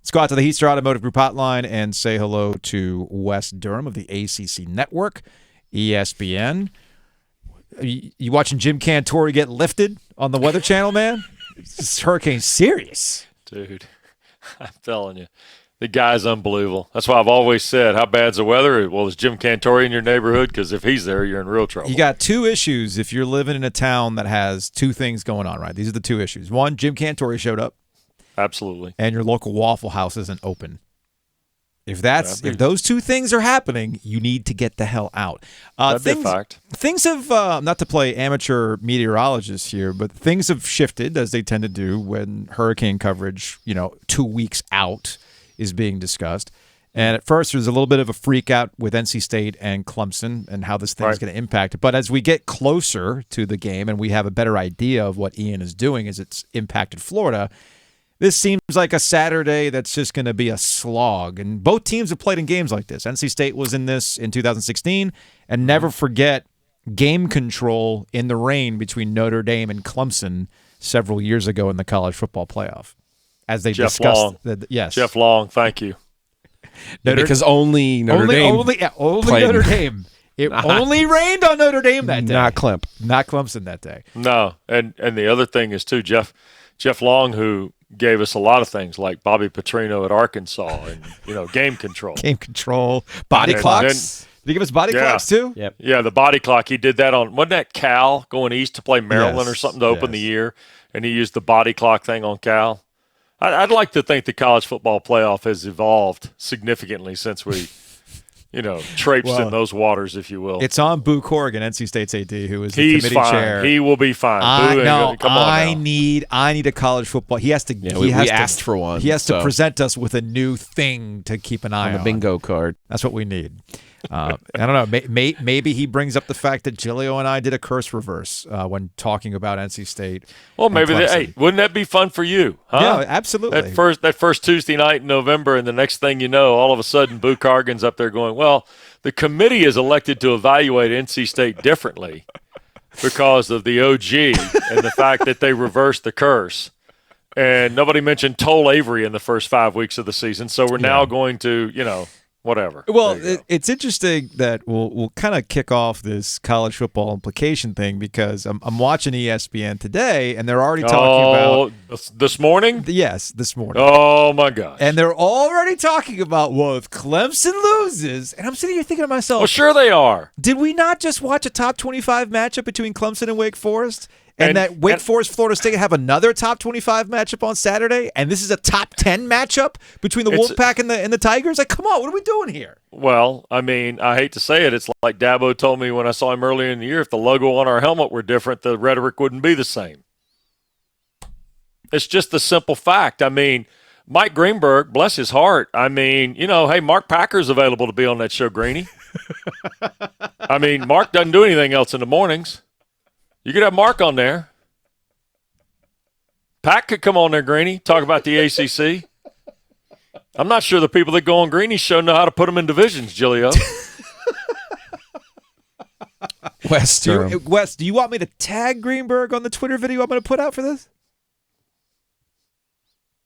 Let's go out to the Heaster Automotive Group hotline and say hello to Wes Durham of the ACC Network, ESPN. You watching Jim Cantore get lifted on the Weather Channel, man? This hurricane's serious. Dude, I'm telling you. The guy's unbelievable. That's why I've always said, how bad's the weather? Well, is Jim Cantore in your neighborhood? Because if he's there, you're in real trouble. You got two issues if you're living in a town that has two things going on, right? These are the two issues. One, Jim Cantore showed up. Absolutely. And your local Waffle House isn't open. If those two things are happening, you need to get the hell out. That'd be a fact. Things have, not to play amateur meteorologist here, but things have shifted as they tend to do when hurricane coverage, 2 weeks out is being discussed. And at first, there's a little bit of a freak out with NC State and Clemson and how this thing is going to impact it. But as we get closer to the game and we have a better idea of what Ian is doing as it's impacted Florida, this seems like a Saturday that's just going to be a slog. And both teams have played in games like this. NC State was in this in 2016. And never forget game control in the rain between Notre Dame and Clemson several years ago in the college football playoff. As they discussed. Yes. Jeff Long, thank you. Because only Notre Dame. Only Notre Dame. It only rained on Notre Dame that day. Not Clemson that day. No. And the other thing is, too, Jeff Long, who gave us a lot of things like Bobby Petrino at Arkansas and, game control. Game control. Body clocks. Did he give us body clocks, too? Yep. Yeah, the body clock. He did that wasn't that Cal going east to play Maryland or something to open the year? And he used the body clock thing on Cal. I'd like to think the college football playoff has evolved significantly since we, traipsed in those waters, if you will. It's on Boo Corrigan, NC State's AD, who is the committee chair. He will be fine. I need a college football. He has to. We asked for one. He has to present us with a new thing to keep an eye on. A bingo card. That's what we need. I don't know. Maybe he brings up the fact that Gilio and I did a curse reverse when talking about NC State. Well, maybe wouldn't that be fun for you? Huh? Yeah, absolutely. That first Tuesday night in November, and the next thing you know, all of a sudden, Boo Corrigan's up there going, "Well, the committee is elected to evaluate NC State differently because of the OG and the fact that they reversed the curse." And nobody mentioned Toll Avery in the first 5 weeks of the season, so we're now going to, whatever. Well, it's interesting that we'll kind of kick off this college football implication thing because I'm watching ESPN today, and they're already talking about this morning. Yes, this morning. Oh my gosh! And they're already talking about if Clemson loses, and I'm sitting here thinking to myself, well, sure they are. Did we not just watch a top 25 matchup between Clemson and Wake Forest? And that Wake Forest, Florida State have another top 25 matchup on Saturday, and this is a top 10 matchup between the Wolfpack and the Tigers? Like, come on, what are we doing here? Well, I mean, I hate to say it. It's like Dabo told me when I saw him earlier in the year, if the logo on our helmet were different, the rhetoric wouldn't be the same. It's just the simple fact. I mean, Mike Greenberg, bless his heart. I mean, hey, Mark Packer's available to be on that show, Greeny. I mean, Mark doesn't do anything else in the mornings. You could have Mark on there. Pack could come on there, Greeny, talk about the ACC. I'm not sure the people that go on Greeny's show know how to put them in divisions, Gilio. Wes, do you want me to tag Greenberg on the Twitter video I'm going to put out for this?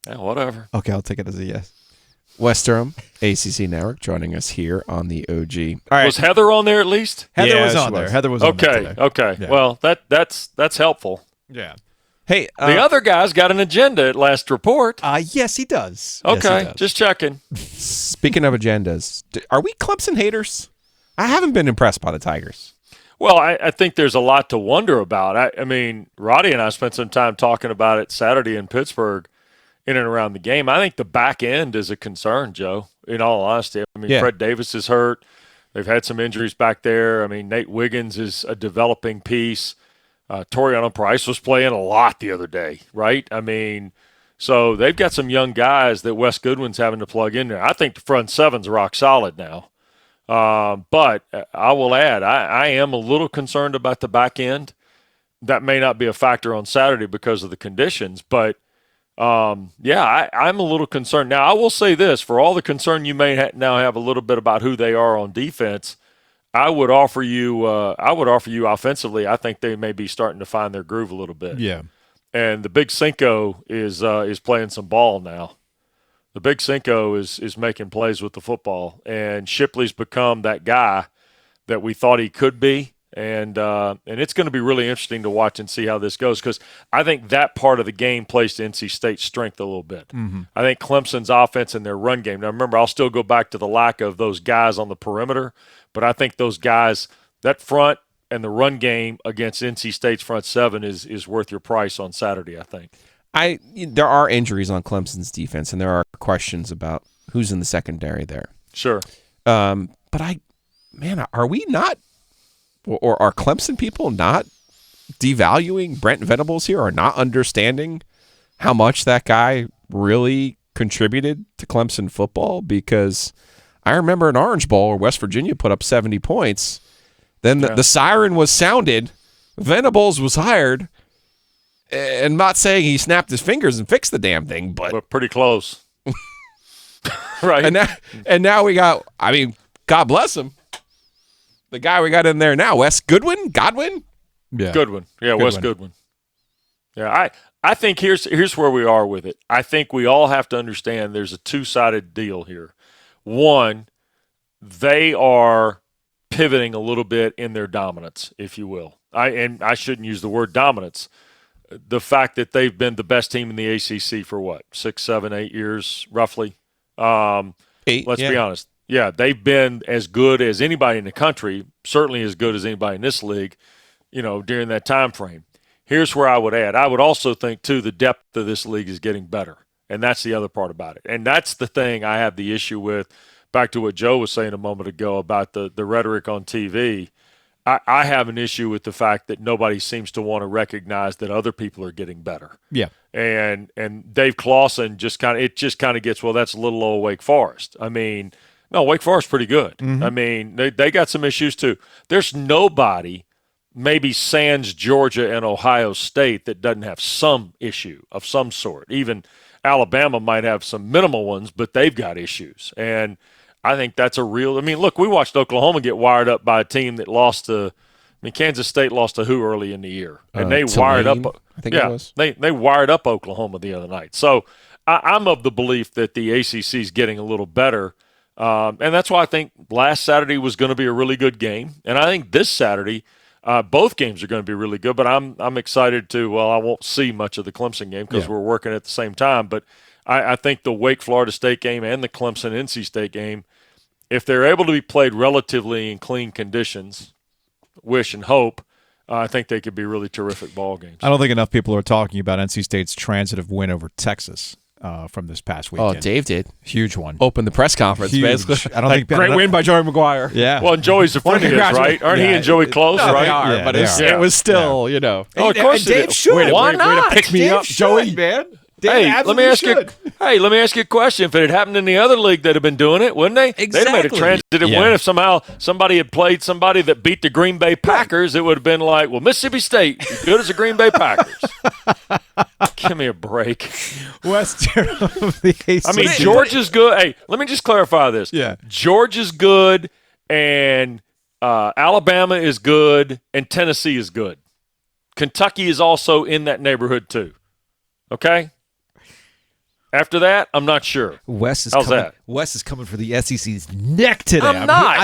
Yeah, whatever. Okay, I'll take it as a yes. Wes Durham, ACC Network, joining us here on the OG. All right. Was Heather on there at least? Heather was on there. Heather was on there today. Okay. Yeah. Well, that's helpful. Yeah. Hey, the other guy's got an agenda at last report. Yes, he does. Okay, yes, he does. Just checking. Speaking of agendas, are we Clemson haters? I haven't been impressed by the Tigers. Well, I think there's a lot to wonder about. I mean, Roddy and I spent some time talking about it Saturday in Pittsburgh in and around the game. I think the back end is a concern, Joe, in all honesty. I mean, Fred Davis is hurt. They've had some injuries back there. I mean, Nate Wiggins is a developing piece. Toriano Price was playing a lot the other day, right? I mean, so they've got some young guys that Wes Goodwin's having to plug in there. I think the front seven's rock solid now. But I will add, I am a little concerned about the back end. That may not be a factor on Saturday because of the conditions, but I'm a little concerned. Now, I will say this, for all the concern you may now have a little bit about who they are on defense, I would offer you offensively, I think they may be starting to find their groove a little bit. Yeah. And the big Cinco is playing some ball now. The Big Cinco is making plays with the football, and Shipley's become that guy that we thought he could be. And it's going to be really interesting to watch and see how this goes, because I think that part of the game plays to NC State's strength a little bit. Mm-hmm. I think Clemson's offense and their run game. Now, remember, I'll still go back to the lack of those guys on the perimeter, but I think those guys, that front and the run game against NC State's front seven is worth your price on Saturday, I think. There are injuries on Clemson's defense, and there are questions about who's in the secondary there. Sure. But are we not, or are Clemson people not devaluing Brent Venables here, or not understanding how much that guy really contributed to Clemson football? Because I remember an Orange Bowl where West Virginia put up 70 points. Then the siren was sounded. Venables was hired. And I'm not saying he snapped his fingers and fixed the damn thing, but pretty close. Right. And now we got, God bless him. The guy we got in there now, Godwin? Yeah. Goodwin. Yeah, Wes Goodwin. Yeah, I think here's where we are with it. I think we all have to understand there's a two-sided deal here. One, they are pivoting a little bit in their dominance, if you will. I shouldn't use the word dominance. The fact that they've been the best team in the ACC for what, 6, 7, 8 years, roughly? 8, let's be honest. Yeah, they've been as good as anybody in the country, certainly as good as anybody in this league, during that time frame. Here's where I would add. I would also think, too, the depth of this league is getting better, and that's the other part about it. And that's the thing I have the issue with, back to what Joe was saying a moment ago about the rhetoric on TV. I have an issue with the fact that nobody seems to want to recognize that other people are getting better. Yeah. And Dave Clawson just kind of gets, well, that's a little old Wake Forest. No, Wake Forest's pretty good. Mm-hmm. They got some issues too. There's nobody, maybe sans Georgia and Ohio State, that doesn't have some issue of some sort. Even Alabama might have some minimal ones, but they've got issues. And I think that's a real – look, we watched Oklahoma get wired up by a team that lost to – Kansas State lost to who early in the year? And they wired up – I think it was. They wired up Oklahoma the other night. So I'm of the belief that the ACC is getting a little better. And that's why I think last Saturday was going to be a really good game. And I think this Saturday, both games are going to be really good. But I'm excited to – well, I won't see much of the Clemson game because we're working at the same time. But I think the Wake-Florida State game and the Clemson-NC State game, if they're able to be played relatively in clean conditions, wish and hope, I think they could be really terrific ball games. I don't think enough people are talking about NC State's transitive win over Texas from this past weekend. Oh, Dave did. Huge one. Opened the press conference, Huge. basically. I don't think great win by Joey McGuire. Yeah. Well, and Joey's a friend of his, right? Aren't he and Joey close, right? They are, but it was still, Oh, of course Dave should. Why not? Way to pick me up, Joey, man. Hey, let me ask you a question. If it had happened in the other league, they'd have been doing it, wouldn't they? Exactly. They'd have made a transitive win. If somehow somebody had played somebody that beat the Green Bay Packers, it would have been like, well, Mississippi State, as good as the Green Bay Packers. Give me a break. Wes Durham of the ACC. Georgia's good. Hey, let me just clarify this. Yeah. Georgia's good, and Alabama is good, and Tennessee is good. Kentucky is also in that neighborhood too. Okay? After that, I'm not sure. Wes is How's coming, that? Wes is coming for the SEC's neck today. I'm not.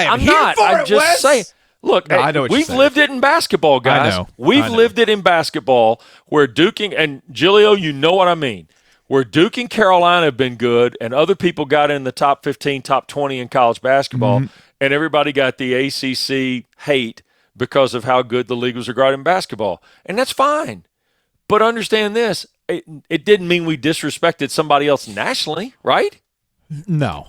I'm just saying. Look, no, I know what you're we've saying. lived it in basketball, guys. I know. We've lived it in basketball where Duke and Gilio, you know what I mean, where Duke and Carolina have been good and other people got in the top 15, top 20 in college basketball, and everybody got the ACC hate because of how good the league was regarding basketball. And that's fine. But understand this, it didn't mean we disrespected somebody else nationally, right? No.